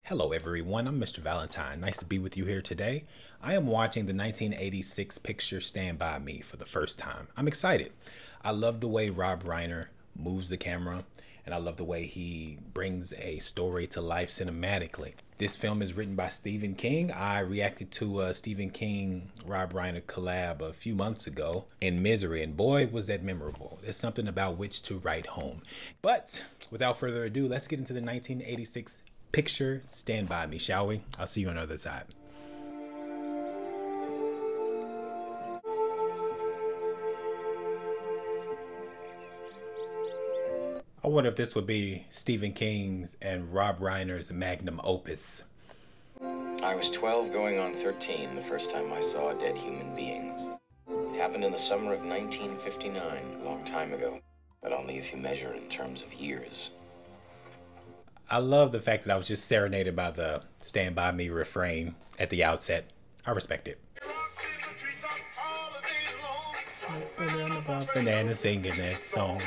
Hello everyone, I'm Mr. Valentine. Nice to be with you here today. I am watching the 1986 picture Stand By Me for the first time. I'm excited. I love the way Rob Reiner moves the camera, and I love the way he brings a story to life cinematically. This film is written by Stephen King. I reacted to a Stephen King Rob Reiner collab a few months ago in Misery, and boy was that memorable. There's something about which to write home. But without further ado, let's get into the 1986 picture Stand By Me, shall we? I'll see you on the other side. I wonder if this would be Stephen King's and Rob Reiner's magnum opus. I was 12 going on 13 the first time I saw a dead human being. It happened in the summer of 1959, a long time ago, but only if you measure in terms of years. I love the fact that I was just serenaded by the Stand By Me refrain at the outset. I respect it. Banana singing that song.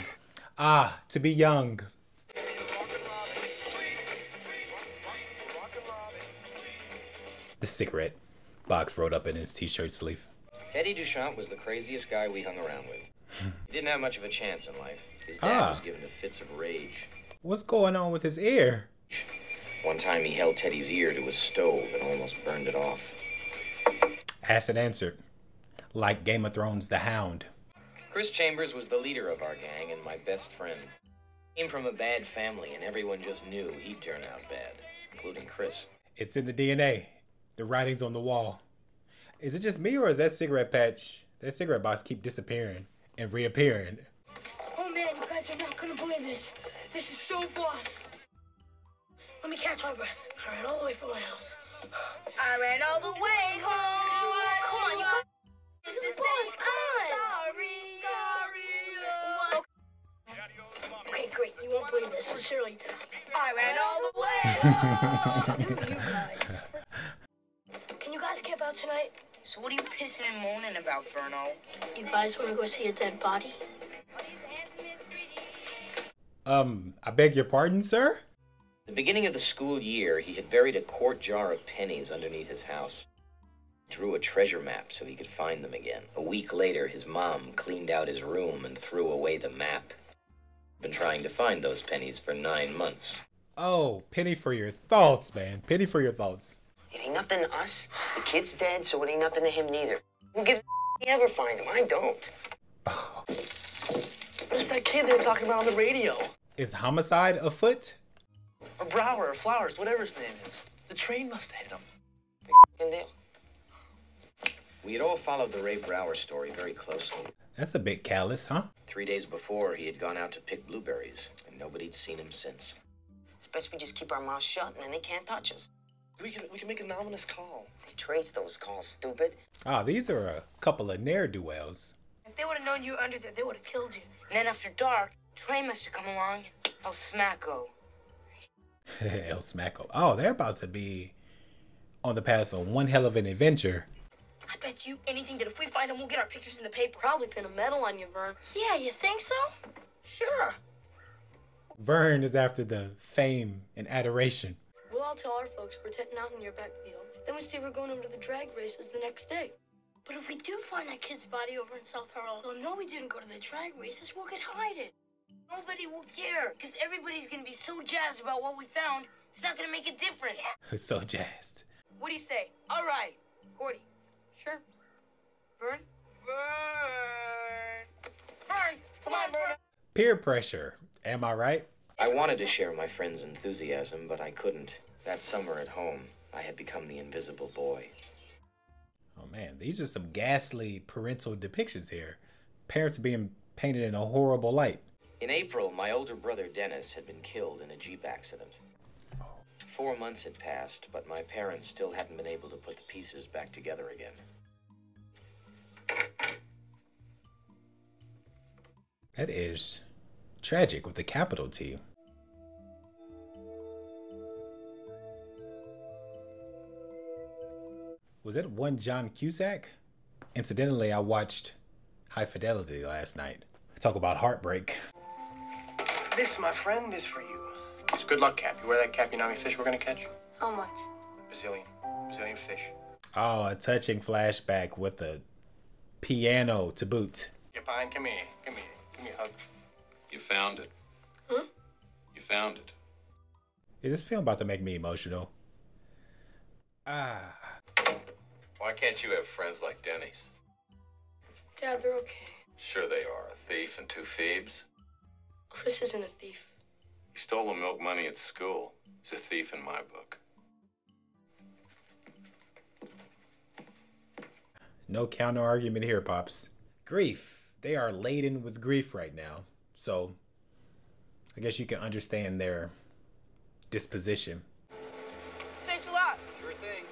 Ah, to be young. The cigarette box rolled up in his t-shirt sleeve. Teddy Duchamp was the craziest guy we hung around with. He didn't have much of a chance in life. His dad was given to fits of rage. What's going on with his ear? One time he held Teddy's ear to a stove and almost burned it off. Asked and answered. Like Game of Thrones' The Hound. Chris Chambers was the leader of our gang and my best friend. He came from a bad family and everyone just knew he'd turn out bad, including Chris. It's in the DNA. The writing's on the wall. Is it just me, or is that cigarette patch, that cigarette box keep disappearing and reappearing? Oh man, you guys are not gonna believe this. This is so boss. Let me catch my breath. I ran all the way from my house. I ran all the way home. Come on, you got this is boss. Come on. Sorry. Okay, great. You won't believe this. Sincerely, I ran all the way home. You guys. Can you guys camp out tonight? So what are you pissing and moaning about, Verno? You guys want to go see a dead body? I beg your pardon, sir? At the beginning of the school year, he had buried a quart jar of pennies underneath his house. Drew a treasure map so he could find them again. A week later, his mom cleaned out his room and threw away the map. Been trying to find those pennies for 9 months. Oh, pity for your thoughts, man. Pity for your thoughts. It ain't nothing to us. The kid's dead, so it ain't nothing to him neither. Who gives a he ever find him? I don't. Where's that kid they were talking about on the radio? Is homicide afoot? Or Brower, or Flowers, whatever his name is. The train must have hit him. Big deal. We had all followed the Ray Brower story very closely. That's a bit callous, huh? 3 days before, he had gone out to pick blueberries, and nobody'd seen him since. It's best we just keep our mouths shut, and then they can't touch us. We can make an ominous call. They trace those calls, stupid. Ah, these are a couple of ne'er-do-wells. If they would have known you were under there, they would have killed you. And then after dark, train must have come along. El Smacko. El Smacko. Oh, they're about to be on the path of one hell of an adventure. I bet you anything that if we find him, we'll get our pictures in the paper. Probably pin a medal on you, Vern. Yeah, you think so? Sure. Vern is after the fame and adoration. We'll all tell our folks we're tenting out in your backfield. Then we say we're going over to the drag races the next day. But if we do find that kid's body over in South Harrell, they'll know we didn't go to the drag races. We'll get hided. Nobody will care, because everybody's going to be so jazzed about what we found, it's not going to make a difference. So jazzed. What do you say? All right. Gordy. Sure. Vern? Vern, come on, Vern. Peer pressure. Am I right? I wanted to share my friend's enthusiasm, but I couldn't. That summer at home, I had become the invisible boy. Oh man, these are some ghastly parental depictions here. Parents being painted in a horrible light. In April, my older brother Dennis had been killed in a Jeep accident. 4 months had passed, but my parents still hadn't been able to put the pieces back together again. That is tragic with a capital T. Was that one John Cusack? Incidentally, I watched High Fidelity last night. Talk about heartbreak. This, my friend, is for you. It's good luck cap. You wear that cap, you know how many fish we're gonna catch? How much? Brazilian fish. Oh, a touching flashback with a piano to boot. You're fine. Come here. Give me a hug. You found it. Huh? You found it. Is this film about to make me emotional? Ah. Why can't you have friends like Denny's? Dad, they're okay. Sure they are. A thief and two Phoebes. Chris isn't a thief. He stole the milk money at school. He's a thief in my book. No counter argument here, Pops. Grief. They are laden with grief right now. So, I guess you can understand their disposition. Thanks a lot. Sure thing.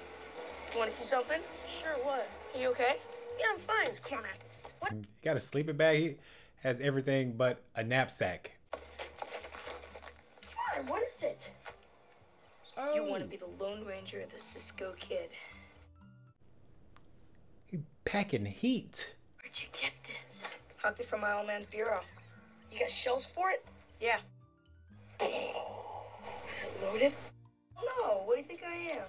You want to see something? Sure, what? Are you okay? Yeah, I'm fine. Come on, man. What? He got a sleeping bag. He has everything but a knapsack. Come on, what is it? Oh. You want to be the Lone Ranger or the Cisco Kid? He packing heat. Where'd you get this? Hocked it from my old man's bureau. You got shells for it? Yeah. Is it loaded? No, what do you think I am?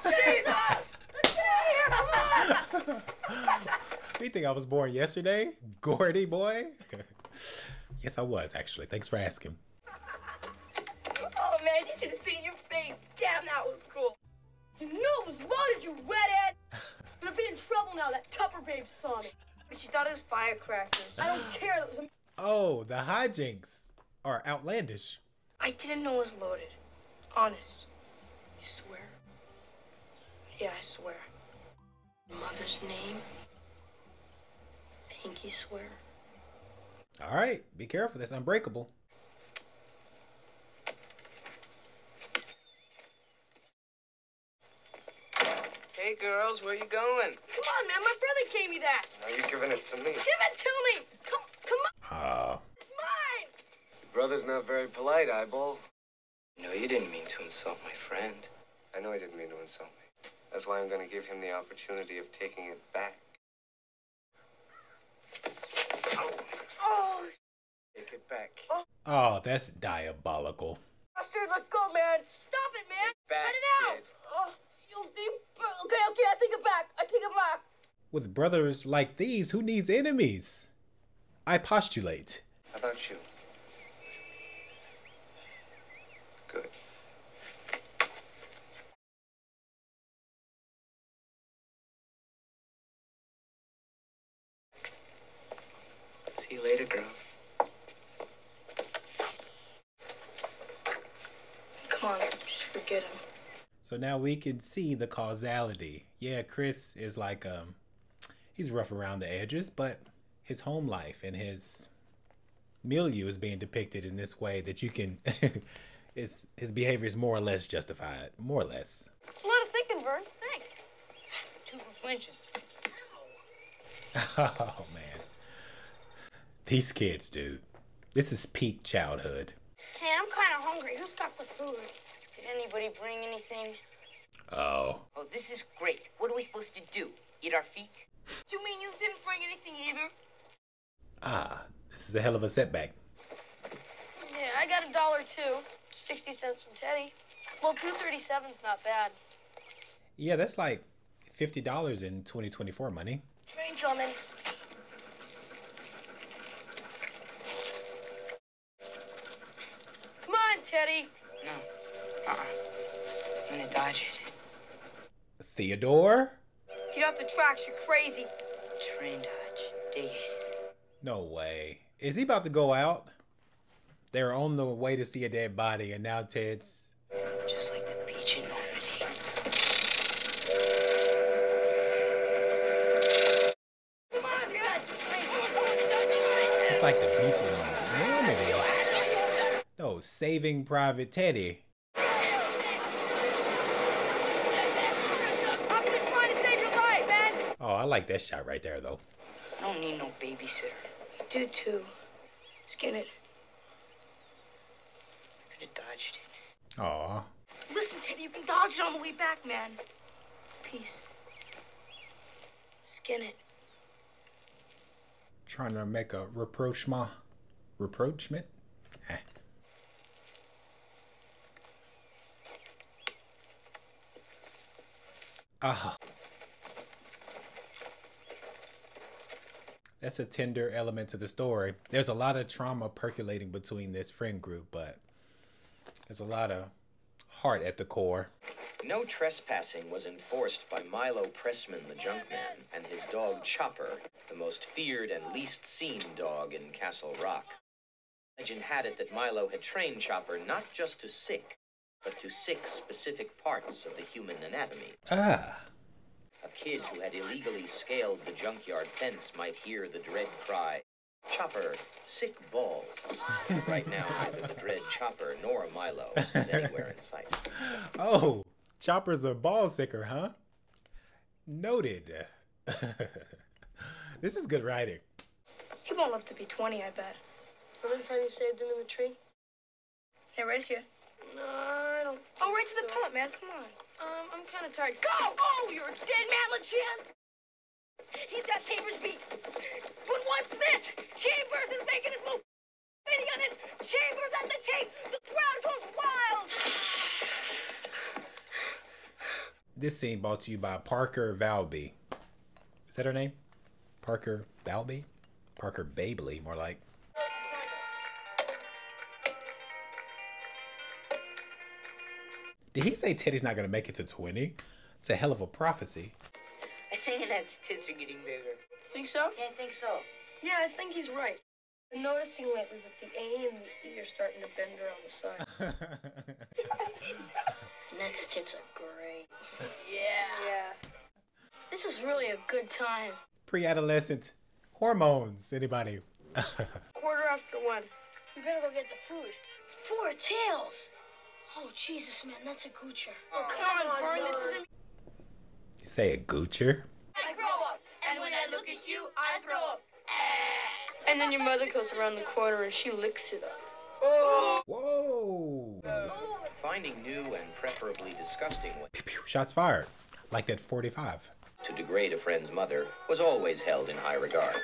Jesus! You think I was born yesterday? Gordy boy? Yes, I was, actually. Thanks for asking. Oh, man, you should have seen your face. Damn, that was cool. You knew it was loaded, you redhead. I'm gonna be in trouble now. That Tupper babe saw me. But she thought it was firecrackers. I don't care. That was a... Oh, the hijinks are outlandish. I didn't know it was loaded. Honest. You swear? Yeah, I swear. Mother's name? Pinky swear. All right, be careful. That's unbreakable. Hey, girls, where you going? Come on, man. My brother gave me that. Now you're giving it to me. Give it to me. Come on. Oh. It's mine. Your brother's not very polite, Eyeball. No, you didn't mean to insult my friend. I know he didn't mean to insult me. That's why I'm going to give him the opportunity of taking it back. Oh, Take it back. Oh, that's diabolical. Mustard, let's go, man. Stop it, man. Back, Cut it out. kid. Oh, you think... Okay, I take it back. I take it back. With brothers like these, who needs enemies? I postulate. How about you? Good. See you later, girls. Come on, just forget him. So now we can see the causality. Yeah, Chris is like, he's rough around the edges, but his home life and his milieu is being depicted in this way that you can, his behavior is more or less justified. More or less. A lot of thinking, Vern. Thanks. Two for flinching. Oh, man. These kids, dude. This is peak childhood. Hey, I'm kind of hungry. Who's got the food? Did anybody bring anything? Oh. Oh, this is great. What are we supposed to do? Eat our feet? You mean you didn't bring anything either? Ah, this is a hell of a setback. Yeah, I got $1 too. 60 cents from Teddy. Well, 2.37's not bad. Yeah, that's like $50 in 2024 money. Train coming. Come on, Teddy. No. I'm gonna dodge it. Theodore? Get off the tracks. You're crazy. Train dodge. Dig it. No way. Is he about to go out? They're on the way to see a dead body, and now Ted's... Just like the beach in Normandy. Come on, guys. It's like the beach in Normandy. No, Saving Private Teddy. I'm just trying to save your life, man. Oh, I like that shot right there, though. I don't need no babysitter. Do too. Skin it. I could have dodged it. Aw. Listen, Teddy, you can dodge it on the way back, man. Peace. Skin it. Trying to make a rapprochement? Rapprochement? Eh. Oh. That's a tender element to the story. There's a lot of trauma percolating between this friend group, but there's a lot of heart at the core. No trespassing was enforced by Milo Pressman the Junkman and his dog Chopper, the most feared and least seen dog in Castle Rock. Legend had it that Milo had trained Chopper not just to sick, but to 6 specific parts of the human anatomy. Ah. A kid who had illegally scaled the junkyard fence might hear the dread cry, "Chopper, sick balls." Right now, neither the dread Chopper nor Milo is anywhere in sight. Oh, Chopper's a ball sicker, huh? Noted. This is good writing. He won't live to be 20, I bet. Remember the time you saved him in the tree? Hey, race you. No, I don't. Oh, right to the punt, man. Come on. I'm kind of tired. Go! Oh, you're a dead man, LeChance! He's got Chambers beat. But what's this? Chambers is making his move. On it. Chambers at the tape. The crowd goes wild. This scene brought to you by Parker Valby. Is that her name? Parker Valby? Parker Babley, more like. Did he say Teddy's not going to make it to 20? It's a hell of a prophecy. I think Annette's tits are getting bigger. Think so? Yeah, I think so. Yeah, I think he's right. I'm noticing lately that the A and the E are starting to bend around the side. Ned's tits are great. Yeah. This is really a good time. Pre-adolescent hormones. Anybody? 1:15. We better go get the food. 4 tails. Oh, Jesus, man, that's a goocher. Oh, come on, Vern. That doesn't You say a goocher? I grow up, and when I look at you, I throw up. And then your mother goes around the corner and she licks it up. Whoa! Finding new and preferably disgusting ways Pew, pew. Shots fired. Like that 45. to degrade a friend's mother was always held in high regard.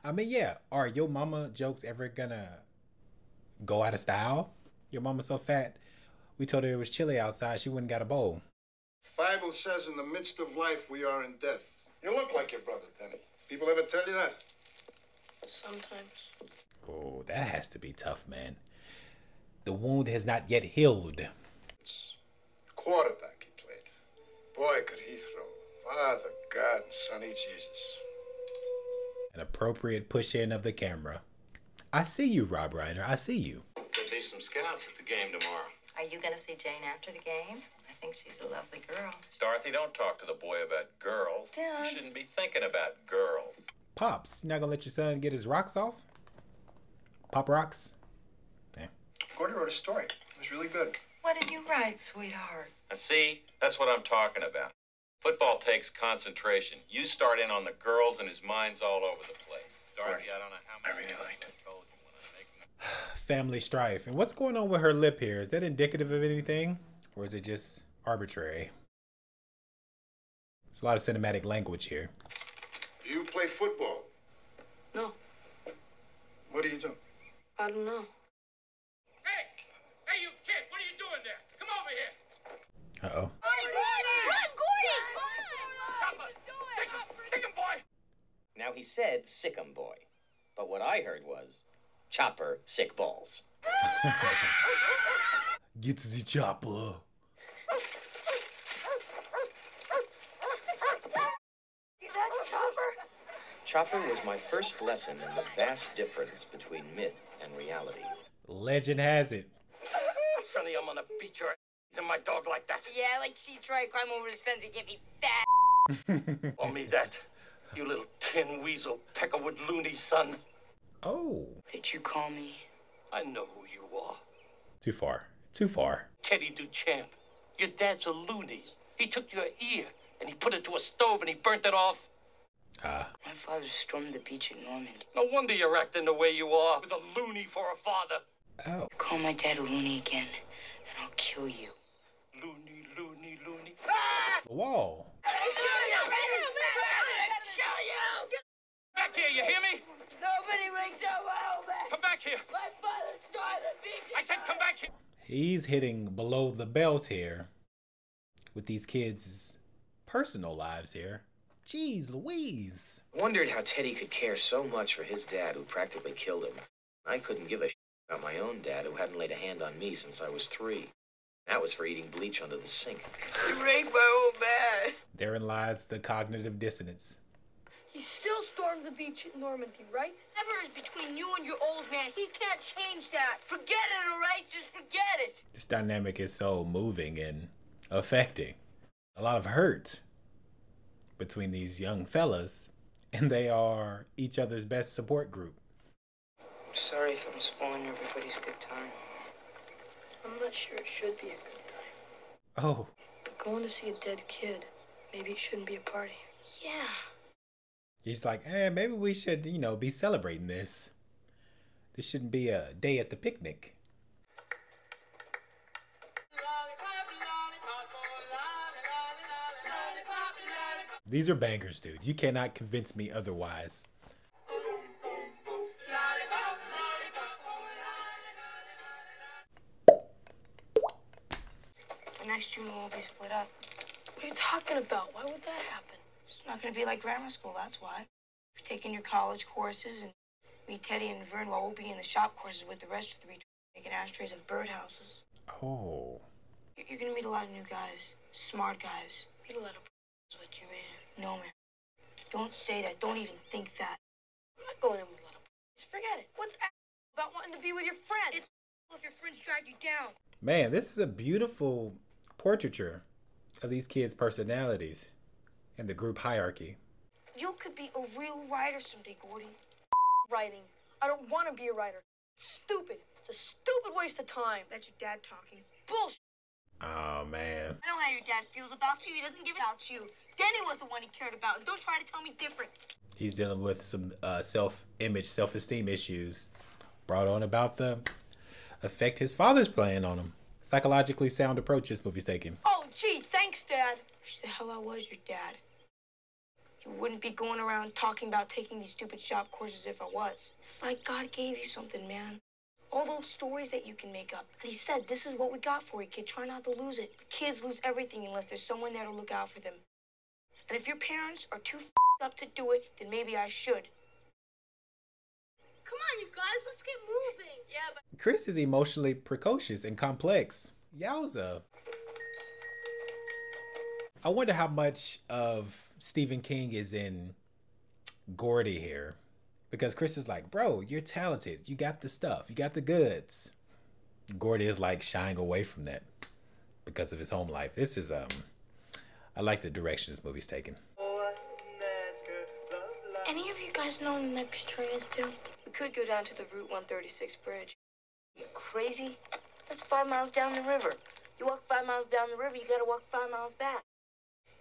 I mean, yeah. Are your mama jokes ever gonna go out of style? Your mama's so fat, we told her it was chilly outside, she wouldn't got a bowl. Bible says in the midst of life we are in death. You look like your brother, Denny. People ever tell you that? Sometimes. Oh, that has to be tough, man. The wound has not yet healed. It's quarterback he played. Boy, could he throw. Father, God, and Sonny Jesus. An appropriate push-in of the camera. I see you, Rob Reiner. I see you. There'll be some scouts at the game tomorrow. Are you going to see Jane after the game? I think she's a lovely girl. Dorothy, don't talk to the boy about girls. Dad. You shouldn't be thinking about girls. Pops, you not gonna let your son get his rocks off? Pop rocks? Damn. Gordy wrote a story. It was really good. What did you write, sweetheart? Now, see, that's what I'm talking about. Football takes concentration. You start in on the girls and his mind's all over the place. Dorothy, I don't know how many really liked it. I told you when I make Family strife. And what's going on with her lip here? Is that indicative of anything? Or is it just arbitrary? There's a lot of cinematic language here. Do you play football? No, What do you do? I don't know. Hey! Hey, you kid! What are you doing there? Come over here! Uh-oh. Chopper! Sick him, boy! Now he said Sick'em Boy, but what I heard was Chopper Sick Balls. Get to the chopper. That's Chopper. Chopper was my first lesson in the vast difference between myth and reality. Legend has it. Sonny, I'm gonna beat your ass and my dog like that. Yeah, like she tried to climb over his fence and get me fat. Or me that. You little tin weasel, peckerwood loony son. Oh. Did you call me? I know who you are. Too far. Too far. Teddy Duchamp. Your dad's a loony. He took your ear and he put it to a stove and he burnt it off. Ah. My father stormed the beach in Normandy. No wonder you're acting the way you are, with a loony for a father. Oh. Call my dad a loony again, and I'll kill you. Loony, loony, loony. Whoa. Back here, you hear me? Nobody rings out my back. Come back here. My father started the beach. I said come back here. He's hitting below the belt here. with these kids' personal lives here. Jeez Louise. I wondered how Teddy could care so much for his dad, who practically killed him. I couldn't give a shit about my own dad, who hadn't laid a hand on me since I was 3. That was for eating bleach under the sink. You raped my old man. Therein lies the cognitive dissonance. He still stormed the beach at Normandy, right? Whatever is between you and your old man, he can't change that. Forget it, all right? Just forget it. This dynamic is so moving and affecting. A lot of hurt between these young fellas, and they are each other's best support group. Sorry if I'm spoiling everybody's good time. I'm not sure it should be a good time. Oh. But going to see a dead kid, maybe it shouldn't be a party. Yeah. He's like, maybe we should, be celebrating this. This shouldn't be a day at the picnic. These are bangers, dude. You cannot convince me otherwise. The next year we won't be split up. What are you talking about? Why would that happen? It's not going to be like grammar school, that's why. You're taking your college courses, and me, Teddy, and Vern, while we'll be in the shop courses with the rest of the making ashtrays and birdhouses. Oh. You're going to meet a lot of new guys. Smart guys. Meet a lot of is what you mean. No, man. Don't say that. Don't even think that. I'm not going in with a lot of just forget it. What's about wanting to be with your friends? It's if your friends drag you down. Man, this is a beautiful portraiture of these kids' personalities and the group hierarchy. You could be a real writer someday, Gordy. Writing. I don't want to be a writer. It's stupid. It's a stupid waste of time. That's your dad talking. Bullshit. Oh, man. I know how your dad feels about you. He doesn't give it out you. Danny was the one he cared about. And don't try to tell me different. He's dealing with some self-image, self-esteem issues brought on about the effect his father's playing on him. Psychologically sound approach this movie's taking. Oh, gee, thanks, Dad. Wish the hell I was your dad. You wouldn't be going around talking about taking these stupid shop courses if I was. It's like God gave you something, man. All those stories that you can make up. And he said, this is what we got for you, kid. Try not to lose it. But kids lose everything unless there's someone there to look out for them. And if your parents are too up to do it, then maybe I should. Come on, you guys. Let's get moving. Yeah, but Chris is emotionally precocious and complex. Yowza. I wonder how much of Stephen King is in Gordy here. Because Chris is like, bro, you're talented. You got the stuff. You got the goods. Gordy is like shying away from that because of his home life. This is, I like the direction this movie's taken. any of you guys know when the next train is due? We could go down to the Route 136 bridge. You crazy? That's 5 miles down the river. You walk 5 miles down the river, you gotta walk 5 miles back.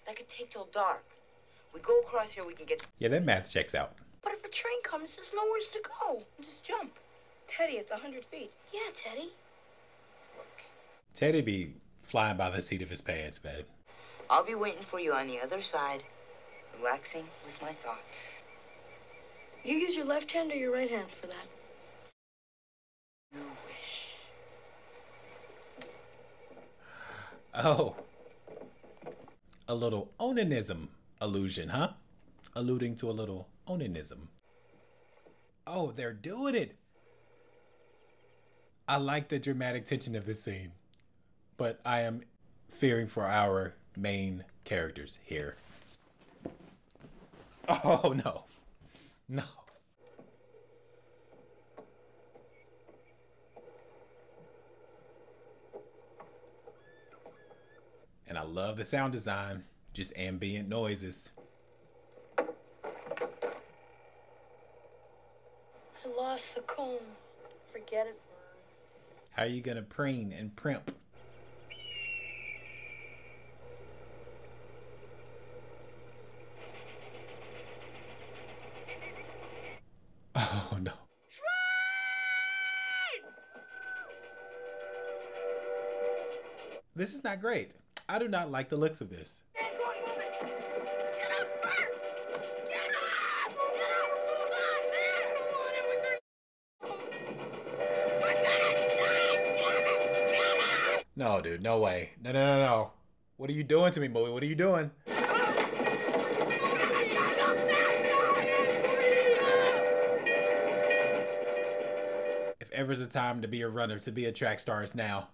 That could take till dark. We go across here, we can get... Yeah, that math checks out. But if a train comes, there's nowhere to go. Just jump. Teddy, it's 100 feet. Yeah, Teddy. Teddy be flying by the seat of his pants, babe. I'll be waiting for you on the other side, relaxing with my thoughts. You use your left hand or your right hand for that? You wish. Oh. A little onanism allusion, huh? Alluding to a little onanism. Oh, they're doing it. I like the dramatic tension of this scene, but I am fearing for our main characters here. Oh, no. No. And I love the sound design, just ambient noises. I lost the comb. Forget it, Vern. How are you gonna preen and primp? Oh no. This is not great. I do not like the looks of this. No, dude, no way. No. What are you doing to me, boy? What are you doing? If ever's a time to be a runner, to be a track star, it's now.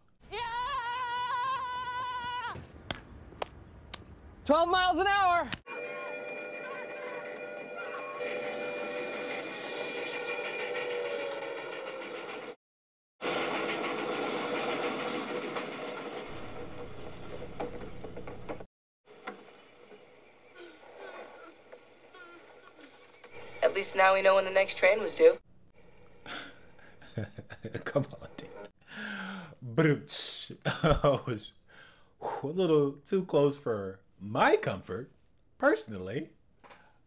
12 miles an hour. At least now we know when the next train was due. Come on, dude. Brooch. Oh, a little too close for my comfort, personally.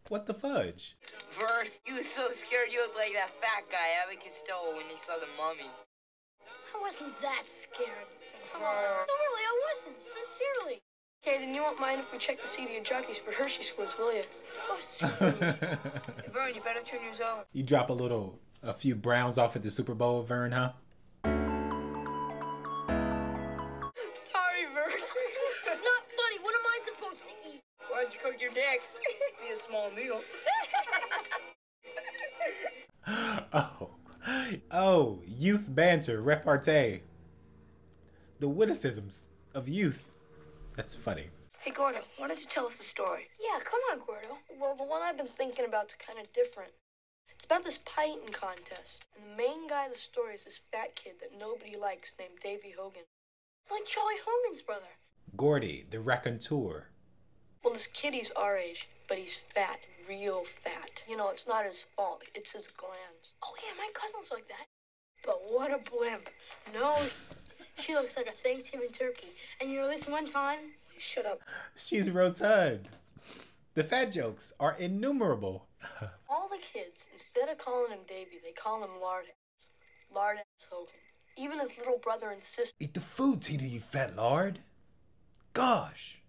What the fudge? Vern, you was so scared you looked like that fat guy, Abbott Costello, when he saw the mummy. I wasn't that scared. Come on. No, really, I wasn't. Sincerely. Okay, then you won't mind if we check the seat of your jockeys for Hershey squirts, will you? Oh, seriously. Vern, you better turn yours over. You drop a few Browns off at the Super Bowl, Vern, huh? Sorry, Vern. It's not funny. What am I supposed to eat? Why'd you cook your dick? Be a small meal. Oh, youth banter, repartee. The witticisms of youth. That's funny. Hey, Gordo, why don't you tell us the story? Yeah, come on, Gordo. Well, the one I've been thinking about's kind of different. It's about this pie eating contest. And the main guy of the story is this fat kid that nobody likes named Davy Hogan. Like Charlie Hogan's brother. Gordy, the raconteur. Well, this kid, he's our age, but he's fat, real fat. You know, it's not his fault. It's his glands. Oh, yeah, my cousin's like that. But what a blimp. No, she looks like a Thanksgiving turkey. And you know, this one time... Shut up. She's rotund. The fat jokes are innumerable. All the kids, instead of calling him Davy, they call him Lardass. Lardass Hogan. Even his little brother and sister. Eat the food, Tina, you fat lard. Gosh.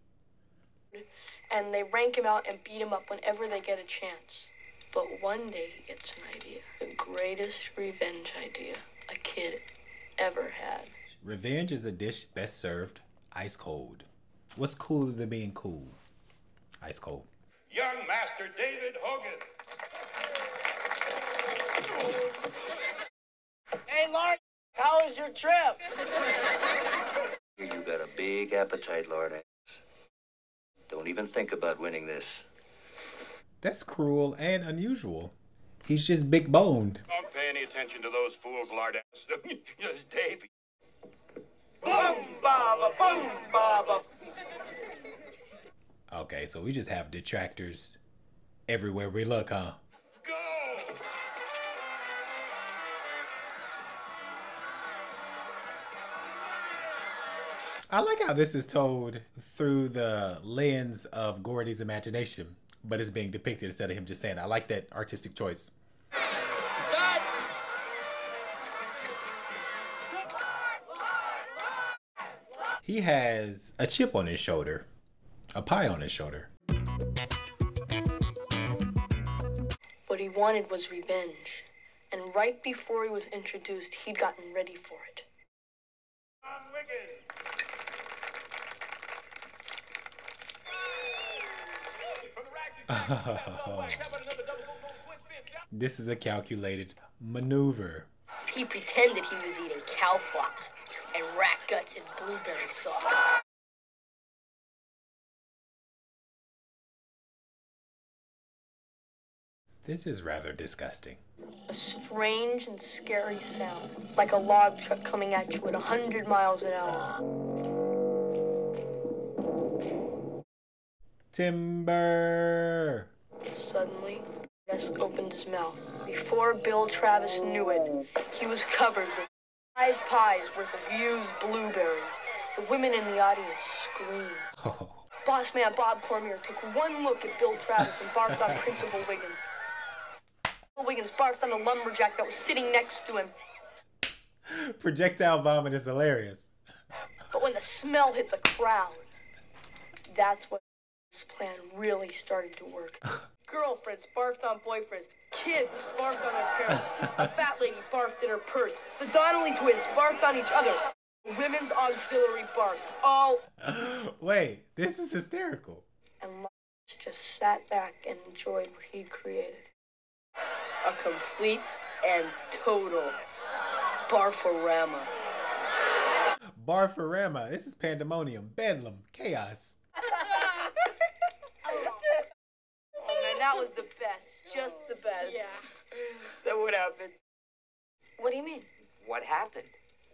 And they rank him out and beat him up whenever they get a chance. But one day he gets an idea. The greatest revenge idea a kid ever had. Revenge is a dish best served ice cold. What's cooler than being cool? Ice cold. Young Master David Hogan. Hey, Lord, how was your trip? You got a big appetite, Lord. Don't even think about winning this. That's cruel and unusual. He's just big boned. Don't pay any attention to those fools, Lardass. It's Davy. Boom, baba, boom, baba. Okay, so we just have detractors everywhere we look, huh? Go! I like how this is told through the lens of Gordy's imagination, but it's being depicted instead of him just saying it. I like that artistic choice. He has a chip on his shoulder, a pie on his shoulder. What he wanted was revenge. And right before he was introduced, he'd gotten ready for it. This is a calculated maneuver. He pretended he was eating cow flops and rat guts and blueberry sauce. This is rather disgusting. A strange and scary sound, like a log truck coming at you at 100 miles an hour. Timber! Suddenly, Gus opened his mouth. Before Bill Travis knew it, he was covered with 5 pies worth of used blueberries. The women in the audience screamed. Oh. Boss man Bob Cormier took one look at Bill Travis and barked on Principal Wiggins. Principal Wiggins barked on the lumberjack that was sitting next to him. Projectile vomit is hilarious. But when the smell hit the crowd, that's when this plan really started to work. Girlfriends barfed on boyfriends. Kids barfed on their parents. A fat lady barfed in her purse. The Donnelly twins barfed on each other. Women's auxiliary barked. All. Wait, this is hysterical. And Lars just sat back and enjoyed what he'd created. A complete and total barforama. Barforama. This is pandemonium, bedlam, chaos. Oh man, that was the best. Just the best. Yeah. Then what happened? What do you mean? What happened?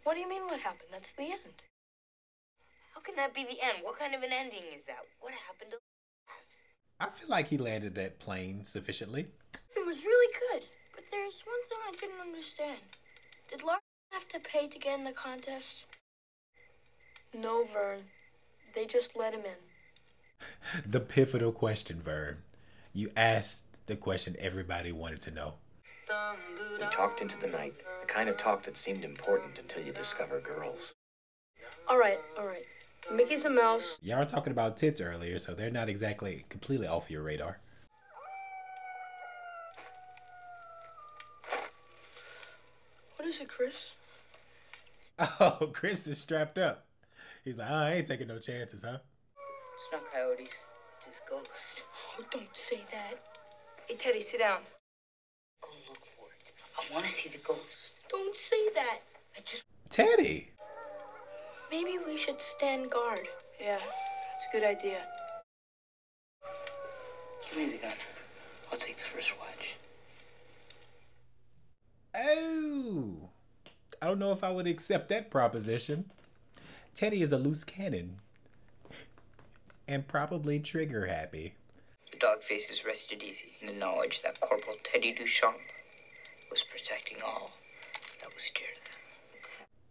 What do you mean what happened? That's the end. How can that be the end? What kind of an ending is that? What happened to I feel like he landed that plane sufficiently. It was really good, but there's one thing I didn't understand. Did Lars have to pay to get in the contest? No, Vern. They just let him in. The pivotal question, Vern. You asked the question everybody wanted to know. We talked into the night. The kind of talk that seemed important until you discover girls. All right. Mickey's a mouse. Y'all were talking about tits earlier, so they're not exactly completely off your radar. What is it, Chris? Oh, Chris is strapped up. He's like, I ain't taking no chances, huh? It's not coyotes. It's his ghost. Oh, don't say that. Hey, Teddy, sit down. Go look for it. I want to see the ghost. Don't say that. Teddy! Maybe we should stand guard. Yeah, that's a good idea. Give me the gun. I'll take the first watch. Oh! I don't know if I would accept that proposition. Teddy is a loose cannon. And probably trigger happy. The dog faces rested easy in the knowledge that Corporal Teddy Duchamp was protecting all that was dear to them.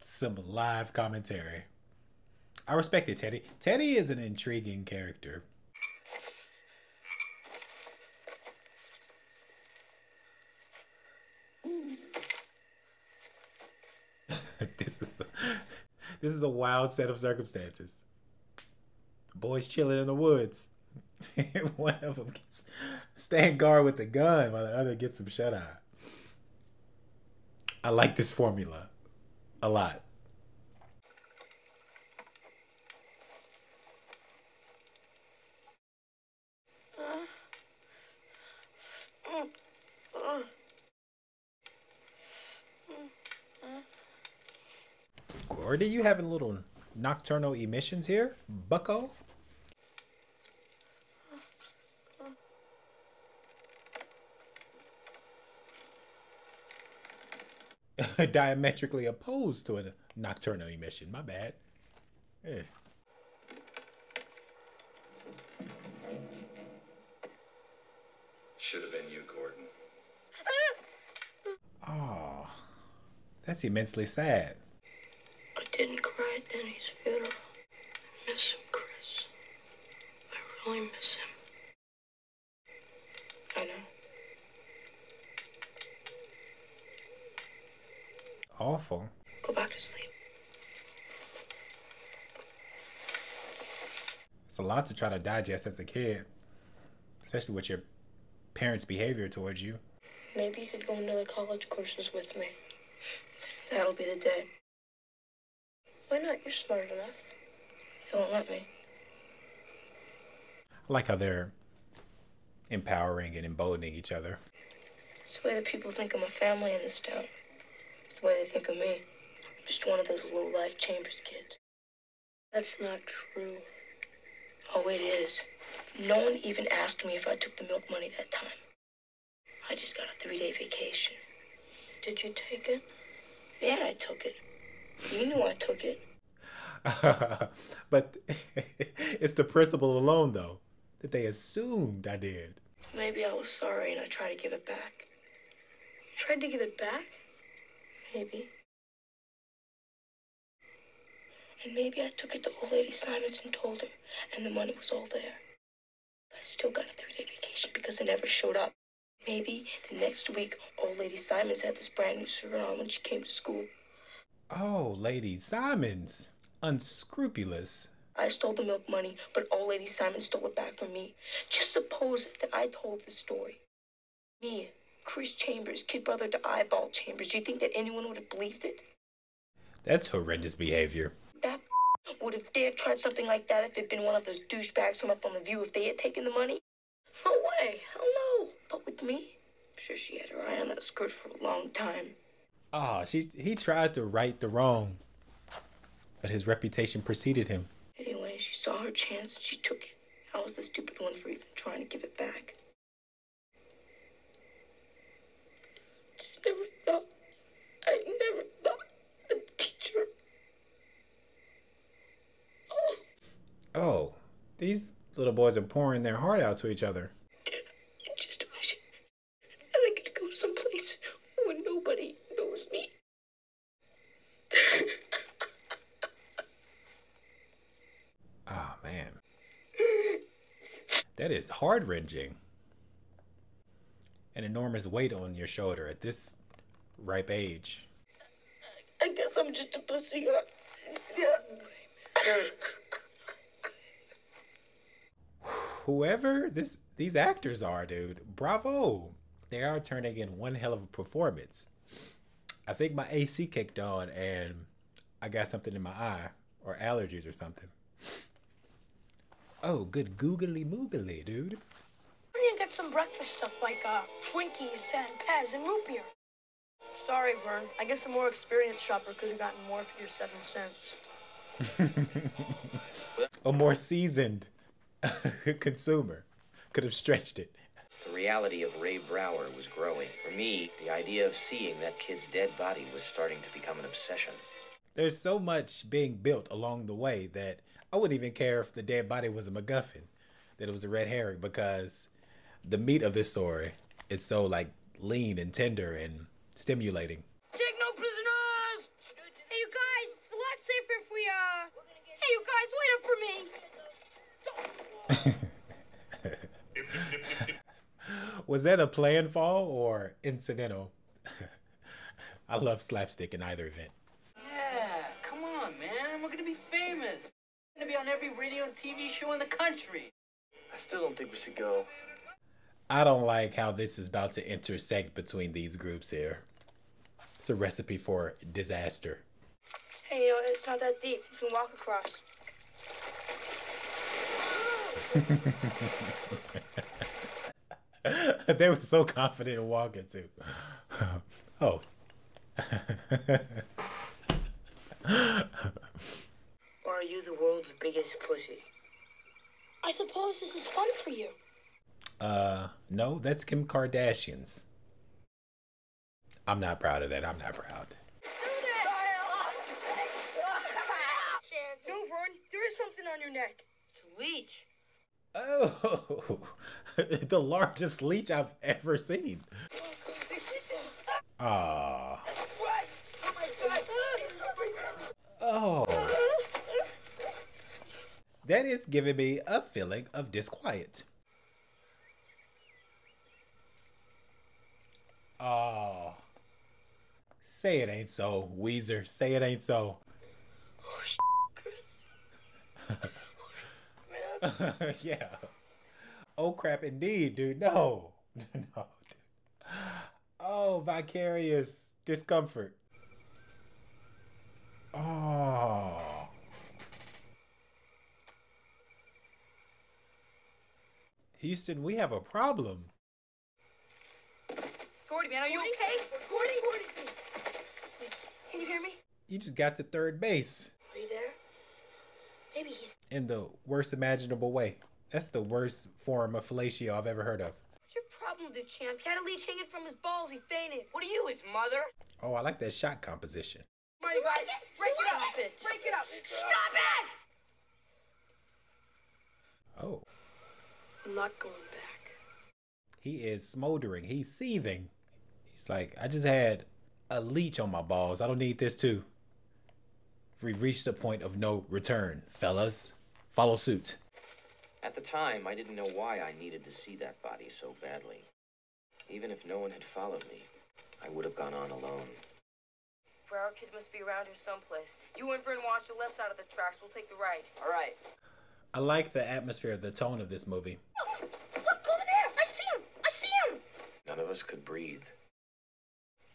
Some live commentary. I respect it, Teddy. Teddy is an intriguing character. This is a wild set of circumstances. The boy's chilling in the woods. One of them keeps staying guard with the gun while the other gets some shut eye. I like this formula a lot. Gordy, you having a little nocturnal emissions here, bucko? Diametrically opposed to a nocturnal emission. My bad. Eh. Should have been you, Gordon. Oh, that's immensely sad. I didn't cry at Denny's funeral. I miss him, Chris. I really miss him. I know. Awful. Go back to sleep. It's a lot to try to digest as a kid, especially with your parents' behavior towards you. Maybe you could go into the college courses with me. That'll be the day. Why not? You're smart enough. They won't let me. I like how they're empowering and emboldening each other. It's the way that people think of my family in this town. It's the way they think of me. I'm just one of those low-life Chambers kids. That's not true. Oh, it is. No one even asked me if I took the milk money that time. I just got a 3-day vacation. Did you take it? Yeah, I took it. You knew I took it. But it's the principle alone, though, that they assumed I did. Maybe I was sorry and I tried to give it back. You tried to give it back? Maybe. And maybe I took it to old lady Simons and told her, and the money was all there. But I still got a 3-day vacation because it never showed up. Maybe the next week, old lady Simons had this brand new shirt on when she came to school. Oh, Lady Simons. Unscrupulous. I stole the milk money, but old lady Simons stole it back from me. Just suppose that I told the story. Me, Chris Chambers, kid brother to Eyeball Chambers. Do you think that anyone would have believed it? That's horrendous behavior. That would have dared tried something like that if it'd been one of those douchebags from up on the View if they had taken the money. No way. Hell no. But with me, I'm sure she had her eye on that skirt for a long time. Ah, he tried to right the wrong, but his reputation preceded him. Anyway, she saw her chance and she took it. I was the stupid one for even trying to give it back. Just never thought. I never thought the teacher. Oh, these little boys are pouring their heart out to each other. I just wish that I could go someplace where nobody knows me. Oh, man. That is heart-wrenching. An enormous weight on your shoulder at this ripe age. I guess I'm just a pussy. Whoever these actors are, dude, bravo. They are turning in one hell of a performance. I think my AC kicked on and I got something in my eye or allergies or something. Oh, good googly moogly, dude. We need to get some breakfast stuff like Twinkies and Pez and root beer. Sorry, Vern. I guess a more experienced shopper could have gotten more for your 7 cents. A more seasoned consumer could have stretched it. The reality of Ray Brower was growing. For me, the idea of seeing that kid's dead body was starting to become an obsession. There's so much being built along the way that I wouldn't even care if the dead body was a MacGuffin, that it was a red herring, because the meat of this story is so like lean and tender and stimulating. Take no prisoners! Hey, you guys, it's a lot safer if we, Hey, you guys, wait up for me! Was that a planned fall or incidental? I love slapstick in either event. Yeah, come on, man. We're gonna be famous. We're gonna be on every radio and TV show in the country. I still don't think we should go. I don't like how this is about to intersect between these groups here. It's a recipe for disaster. Hey, you know, it's not that deep. You can walk across. They were so confident in walking too. Oh. Or are you the world's biggest pussy? I suppose this is fun for you. No, that's Kim Kardashian's. I'm not proud of that. I'm not proud. No, Vern, there is something on your neck. It's a leech. Oh, the largest leech I've ever seen. Ah. Oh. That is giving me a feeling of disquiet. Oh. Say it ain't so, Weezer. Say it ain't so. Oh, Chris. Yeah. Oh crap indeed, dude. No. No. Dude. Oh, vicarious discomfort. Oh. Houston, we have a problem. Gordy, man, are you okay? Gordy. Can you hear me? You just got to third base. Are you there? Maybe he's... In the worst imaginable way. That's the worst form of fellatio I've ever heard of. What's your problem with the champ? He had a leech hanging from his balls. He fainted. What are you, his mother? Oh, I like that shot composition. Come on, you guys. Break it up. Stop it! Oh. I'm not going back. He is smoldering. He's seething. He's like, I just had a leech on my balls. I don't need this too. We've reached a point of no return, fellas. Follow suit. At the time, I didn't know why I needed to see that body so badly. Even if no one had followed me, I would have gone on alone. Our kid must be around here someplace. You and Vern watch the left side of the tracks. We'll take the right. All right. I like the atmosphere, the tone of this movie. Look over there! I see him! None of us could breathe.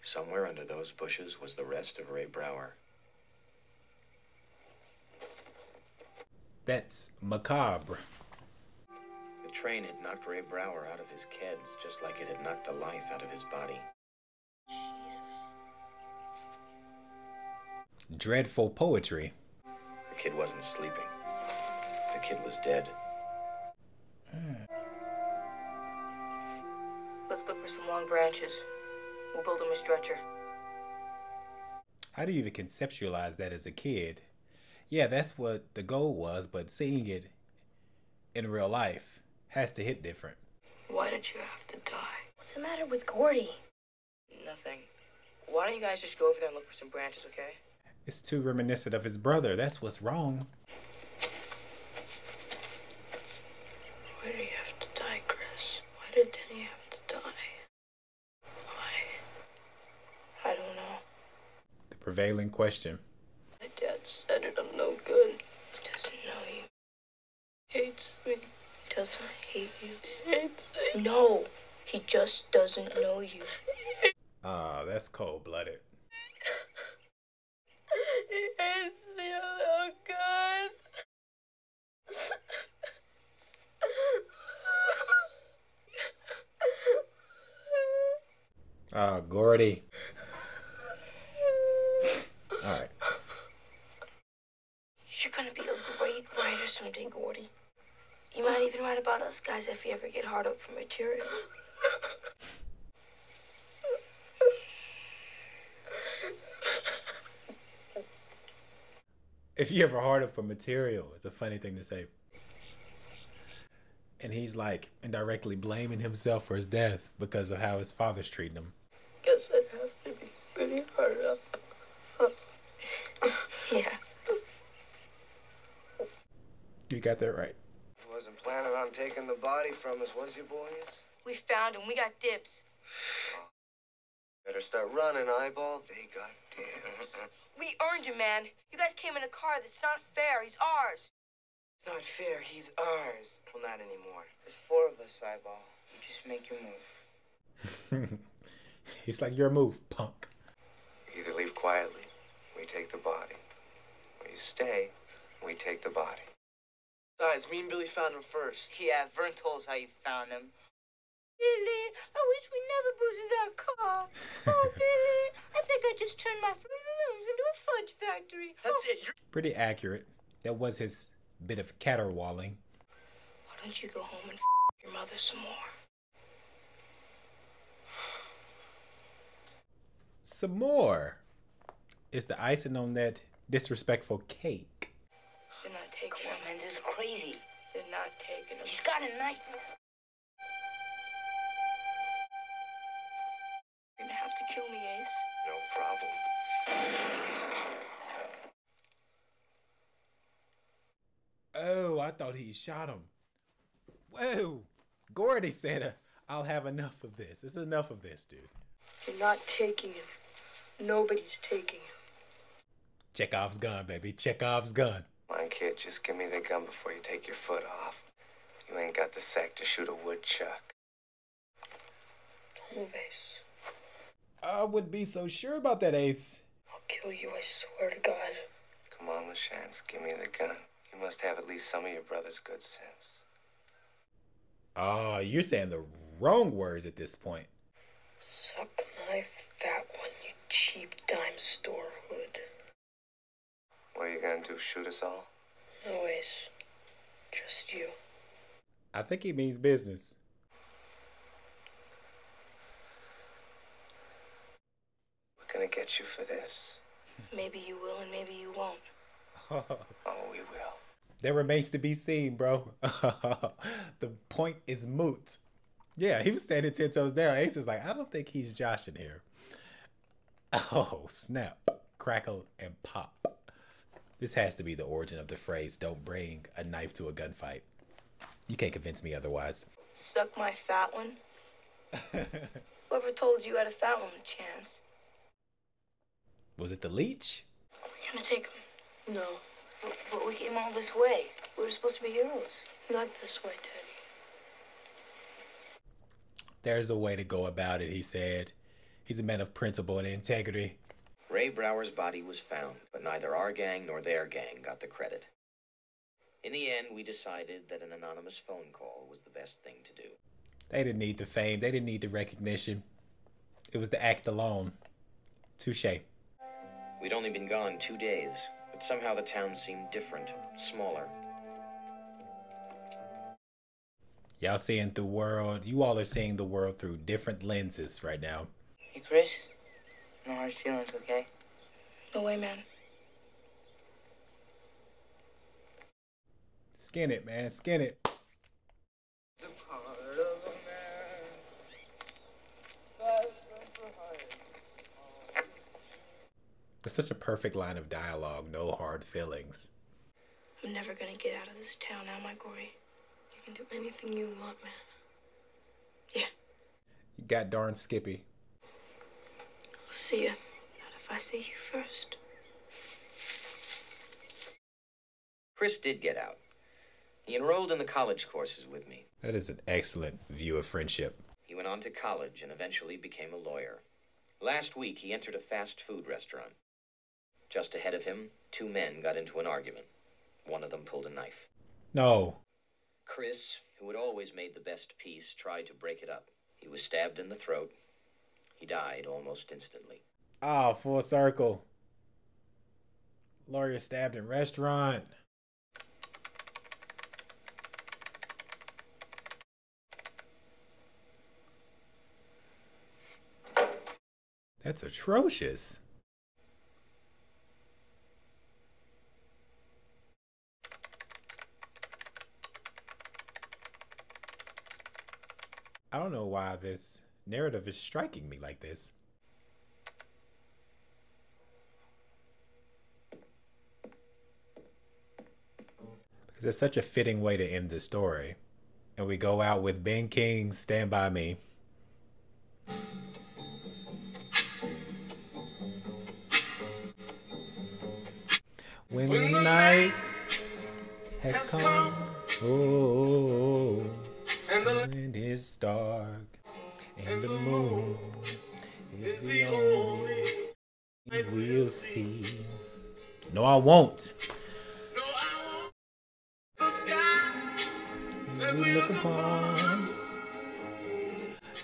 Somewhere under those bushes was the rest of Ray Brower. That's macabre. The train had knocked Ray Brower out of his keds, just like it had knocked the life out of his body. Jesus. Dreadful poetry. The kid wasn't sleeping. The kid was dead. Let's look for some long branches. We'll build him a stretcher. How do you even conceptualize that as a kid? Yeah, that's what the goal was, but seeing it in real life has to hit different. Why did you have to die? What's the matter with Gordy? Nothing. Why don't you guys just go over there and look for some branches, okay? It's too reminiscent of his brother. That's what's wrong. Why did he have to die, Chris? Why did Denny have to die? Why? I don't know. The prevailing question. My dad said it, I'm no good. He doesn't know you. He hates me. He doesn't hate you. He hates me. No, he just doesn't know you. Ah, that's cold-blooded. He hates me so good. Ah, Gordy. All right. You're gonna be a great writer someday, Gordy. You might even write about us guys if you ever get hard up for material. If you ever hard up for material, it's a funny thing to say. And he's like indirectly blaming himself for his death because of how his father's treating him. Guess I'd have to be pretty hard up. Yeah. You got that right. He wasn't planning on taking the body from us, was you, boys? We found him. We got dibs. Better start running, Eyeball. They got dibs. We earned him, man. You guys came in a car. That's not fair. He's ours. It's not fair. He's ours. Well, not anymore. There's 4 of us, Eyeball. You just make your move. He's like, your move, punk. You either leave quietly, we take the body. Or you stay, we take the body. Besides, me and Billy found him first. Yeah, Vern told us how you found him. Billy, I wish we never boosted that car. Oh, Billy, I think I just turned my Fruit Looms into a fudge factory. That's it. You're Pretty accurate. That was his bit of caterwauling. Why don't you go home and your mother some more? Some more. It's the icing on that disrespectful cake. They're not taking Come on, him. man, this is crazy. They're not taking him. He's got a knife. You're gonna have to kill me, Ace. no problem. Oh, I thought he shot him. Whoa. Gordy said, I'll have enough of this. It's enough of this, dude. You're not taking him. Nobody's taking him. Chekhov's gun, baby. Chekhov's gun. Come on, kid, just give me the gun before you take your foot off. You ain't got the sack to shoot a woodchuck. Don't move, Ace. I wouldn't be so sure about that, Ace. I'll kill you, I swear to God. Come on, LaChance, give me the gun. You must have at least some of your brother's good sense. Oh, you're saying the wrong words at this point. Suck my fat one, you cheap dime store hood. What are you gonna do, shoot us all? No, Ace. Just you. I think he means business. We're gonna get you for this. Maybe you will and maybe you won't. Oh, we will. That remains to be seen, bro. The point is moot. Yeah, he was standing 10 toes down. Ace is like, I don't think he's joshing here. Oh, snap. Crackle and pop. This has to be the origin of the phrase, don't bring a knife to a gunfight. You can't convince me otherwise. Suck my fat one? Whoever told you had a fat one, Chance? Was it the leech? Are we gonna take him? No. But we came all this way. We were supposed to be heroes. Not this way, Teddy. There's a way to go about it, he said. He's a man of principle and integrity. Ray Brower's body was found, but neither our gang nor their gang got the credit. In the end, we decided that an anonymous phone call was the best thing to do. They didn't need the fame. They didn't need the recognition. It was the act alone. Touche. We'd only been gone 2 days, but somehow the town seemed different, smaller. Y'all seeing the world. You all are seeing the world through different lenses right now. Hey, Chris. No hard feelings, okay? No way, man. Skin it, man. Skin it. It's such a perfect line of dialogue. No hard feelings. I'm never gonna get out of this town, am I, Gory? You can do anything you want, man. Yeah. You got darn Skippy. I'll see you. Not if I see you first. Chris did get out. He enrolled in the college courses with me. That is an excellent view of friendship. He went on to college and eventually became a lawyer. Last week, he entered a fast food restaurant. Just ahead of him, 2 men got into an argument. One of them pulled a knife. No. Chris, who had always made the best peace, tried to break it up. He was stabbed in the throat. He died almost instantly. Oh, full circle. Lawyer stabbed in restaurant. That's atrocious. I don't know why this narrative is striking me like this. Because it's such a fitting way to end the story. And we go out with Ben King's Stand By Me. When the night has come, oh, and it's dark, and the moon is the only we'll see. No, I won't. And we look upon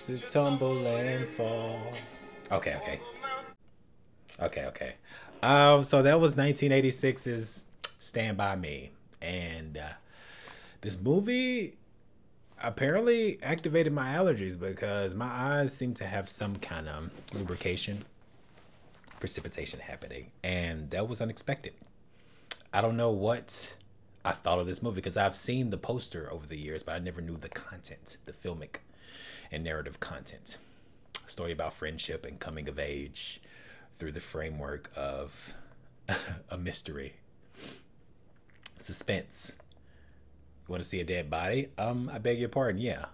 to tumble and fall. Okay. So that was 1986's Stand By Me. And this movie apparently activated my allergies because my eyes seem to have some kind of precipitation happening. And that was unexpected. I don't know what I thought of this movie because I've seen the poster over the years, but I never knew the content, the filmic and narrative content. A story about friendship and coming of age through the framework of a mystery. Suspense. You want to see a dead body? I beg your pardon, yeah.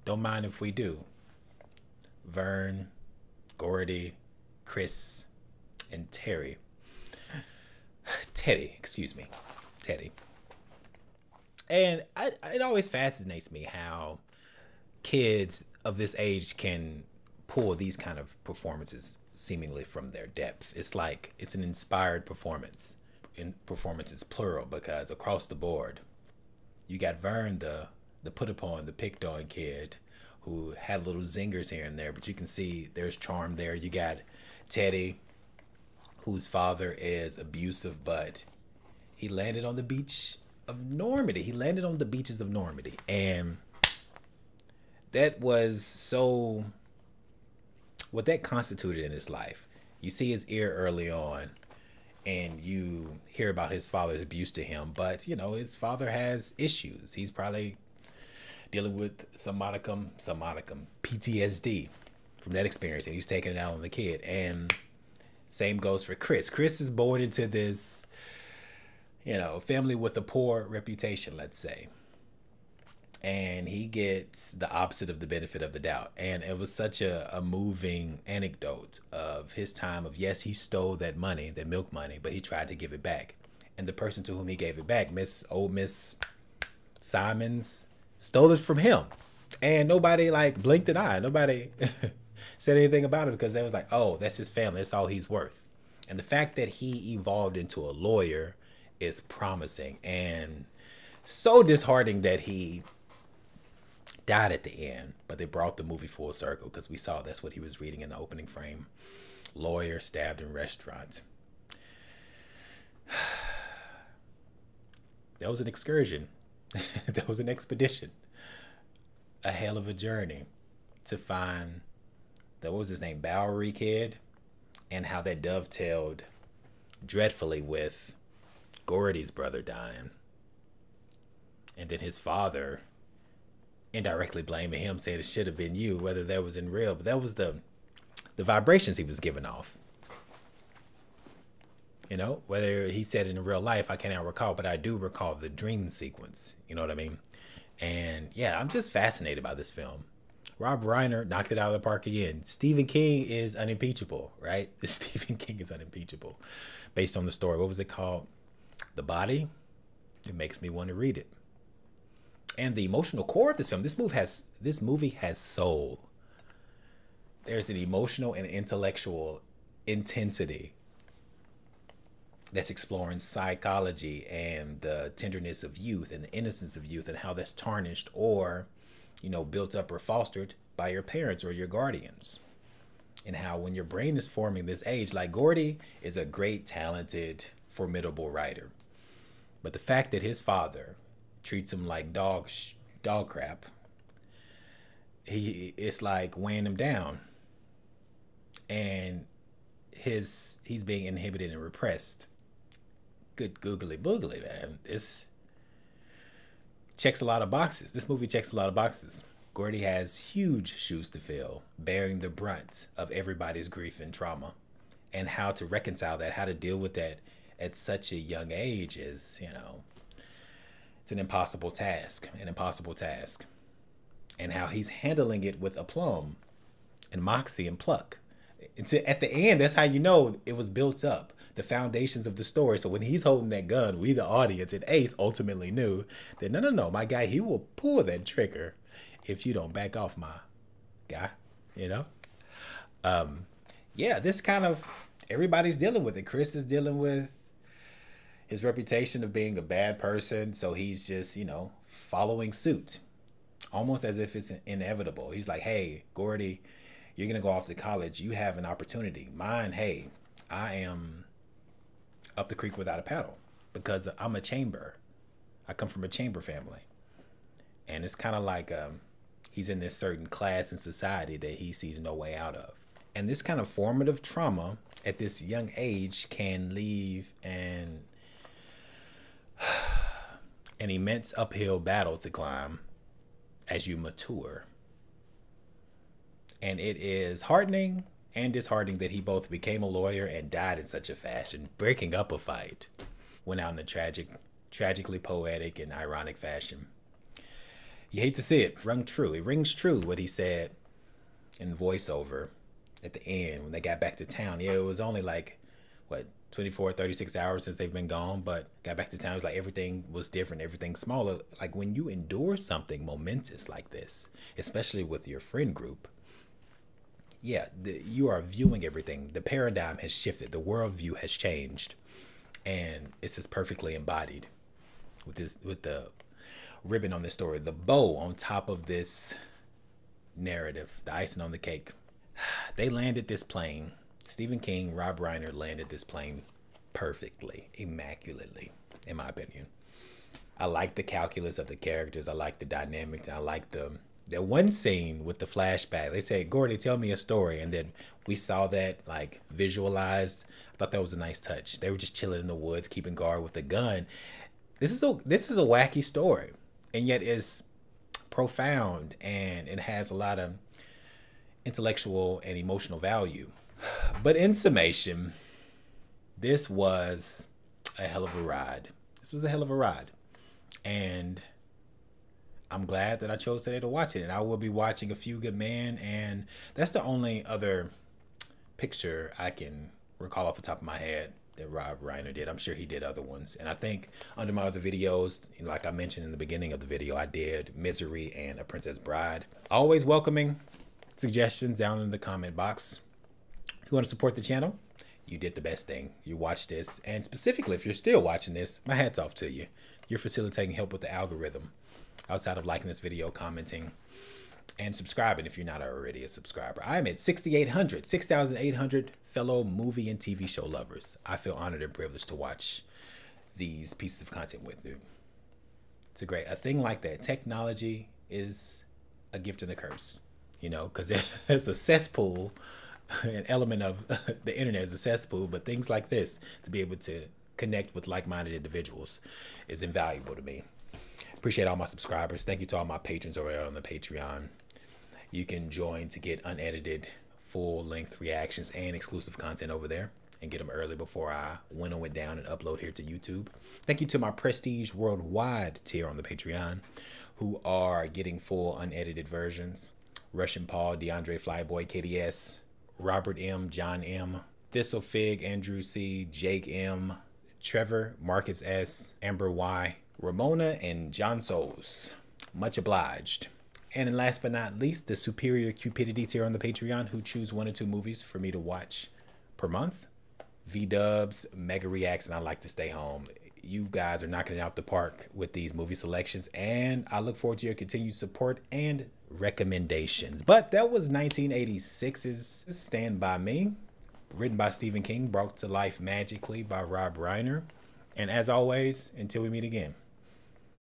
Don't mind if we do. Vern, Gordy, Chris, and Teddy. And it always fascinates me how kids of this age can pull these kind of performances seemingly from their depth. It's like it's an inspired performance. In performances plural, because across the board, you got Vern, the put upon, the picked on kid who had little zingers here and there, but you can see there's charm there. You got Teddy, whose father is abusive, but he landed on the beach of Normandy. He landed on the beaches of Normandy, and that was so what that constituted in his life. You see his ear early on, and you hear about his father's abuse to him, but you know his father has issues. He's probably dealing with some modicum PTSD from that experience, and he's taking it out on the kid. And same goes for Chris. Chris is born into this, family with a poor reputation, let's say. And he gets the opposite of the benefit of the doubt. And it was such a moving anecdote of his time of, yes, he stole that money, that milk money, but he tried to give it back. And the person to whom he gave it back, Miss Simons, stole it from him. And nobody blinked an eye. Nobody said anything about it because they was like, oh, that's his family. That's all he's worth. And the fact that he evolved into a lawyer is promising. And So disheartening that he died at the end, but they brought the movie full circle because we saw that's what he was reading in the opening frame. Lawyer stabbed in restaurant. That was an excursion. That was an expedition. A hell of a journey to find that, what was his name, Bowery Kid, and how that dovetailed dreadfully with Gordy's brother dying. And then his father indirectly blaming him, saying it should have been you, whether that was in real, but that was the vibrations he was giving off. You know, whether he said it in real life, I cannot recall, but I do recall the dream sequence. You know what I mean? And yeah, I'm just fascinated by this film. Rob Reiner knocked it out of the park again. Stephen King is unimpeachable, right? Stephen King is unimpeachable based on the story. What was it called? The Body? It makes me want to read it. And the emotional core of this film, this movie has soul. There's an emotional and intellectual intensity that's exploring psychology and the tenderness of youth and the innocence of youth and how that's tarnished or, you know, built up or fostered by your parents or your guardians. And how when your brain is forming this age, like Gordy is a great, talented, formidable writer. But the fact that his father treats him like dog crap, it's like weighing him down. And he's being inhibited and repressed. Good googly boogly, man. This checks a lot of boxes. This movie checks a lot of boxes. Gordy has huge shoes to fill, bearing the brunt of everybody's grief and trauma. And how to reconcile that, how to deal with that at such a young age is, you know, it's an impossible task. And how he's handling it with aplomb and moxie and pluck. At the end, that's how you know it was built up. The foundations of the story. So when he's holding that gun, we the audience and Ace ultimately knew that no, my guy, he will pull that trigger if you don't back off, my guy. You know? Yeah, this kind of, everybody's dealing with it. Chris is dealing with his reputation of being a bad person, so he's just, you know, following suit. Almost as if it's inevitable. He's like, hey, Gordy, you're going to go off to college. You have an opportunity. Mine, hey, I am up the creek without a paddle because I'm a chamber. I come from a chamber family. And it's kind of like he's in this certain class in society that he sees no way out of. And this kind of formative trauma at this young age can leave an immense uphill battle to climb as you mature. And it is heartening and disheartening that he both became a lawyer and died in such a fashion, breaking up a fight. Went out in a tragically poetic and ironic fashion. You hate to see it. It rings true what he said in voiceover at the end when they got back to town. Yeah, it was only like, what, 24, 36 hours since they've been gone, but got back to town. It was like everything was different, everything smaller. Like when you endure something momentous like this, especially with your friend group, yeah, you are viewing everything. The paradigm has shifted. The worldview has changed. And it's just perfectly embodied with the ribbon on this story, the bow on top of this narrative, the icing on the cake. They landed this plane. Stephen King, Rob Reiner landed this plane perfectly, immaculately, in my opinion. I like the calculus of the characters. I like the dynamics. And I like the one scene with the flashback. They say, Gordy, tell me a story. And then we saw that like visualized. I thought that was a nice touch. They were just chilling in the woods, keeping guard with the gun. This is a wacky story. And yet it's profound and it has a lot of intellectual and emotional value. But in summation, this was a hell of a ride. And I'm glad that I chose today to watch it. And I will be watching A Few Good Men. And that's the only other picture I can recall off the top of my head that Rob Reiner did. I'm sure he did other ones. And I think under my other videos, like I mentioned in the beginning of the video, I did Misery and A Princess Bride. Always welcoming suggestions down in the comment box. If you want to support the channel, you did the best thing. You watched this. And specifically, if you're still watching this, my hat's off to you. you're facilitating help with the algorithm outside of liking this video, commenting, and subscribing if you're not already a subscriber. I'm at 6,800 fellow movie and TV show lovers. I feel honored and privileged to watch these pieces of content with you. It's a thing like that. Technology is a gift and a curse, you know, because there's a cesspool, an element of the internet is a cesspool, but things like this, to be able to connect with like-minded individuals, is invaluable to me. Appreciate all my subscribers. Thank you to all my patrons over there on the Patreon. You can join to get unedited, full-length reactions and exclusive content over there and get them early before I winnow it down and upload here to YouTube. Thank you to my Prestige Worldwide tier on the Patreon, who are getting full unedited versions. Russian Paul, DeAndre Flyboy, KDS, Robert M, John M, Thistle Fig, Andrew C, Jake M, Trevor, Marcus S, Amber Y, Ramona, and John Souls. Much obliged. And then last but not least, the Superior Cupidity tier on the Patreon, who choose 1 or 2 movies for me to watch per month. V-dubs, mega reacts, and I like to stay home. You guys are knocking it out the park with these movie selections, and I look forward to your continued support and recommendations. But that was 1986's Stand By Me, written by Stephen King, brought to life magically by Rob Reiner. And as always, until we meet again.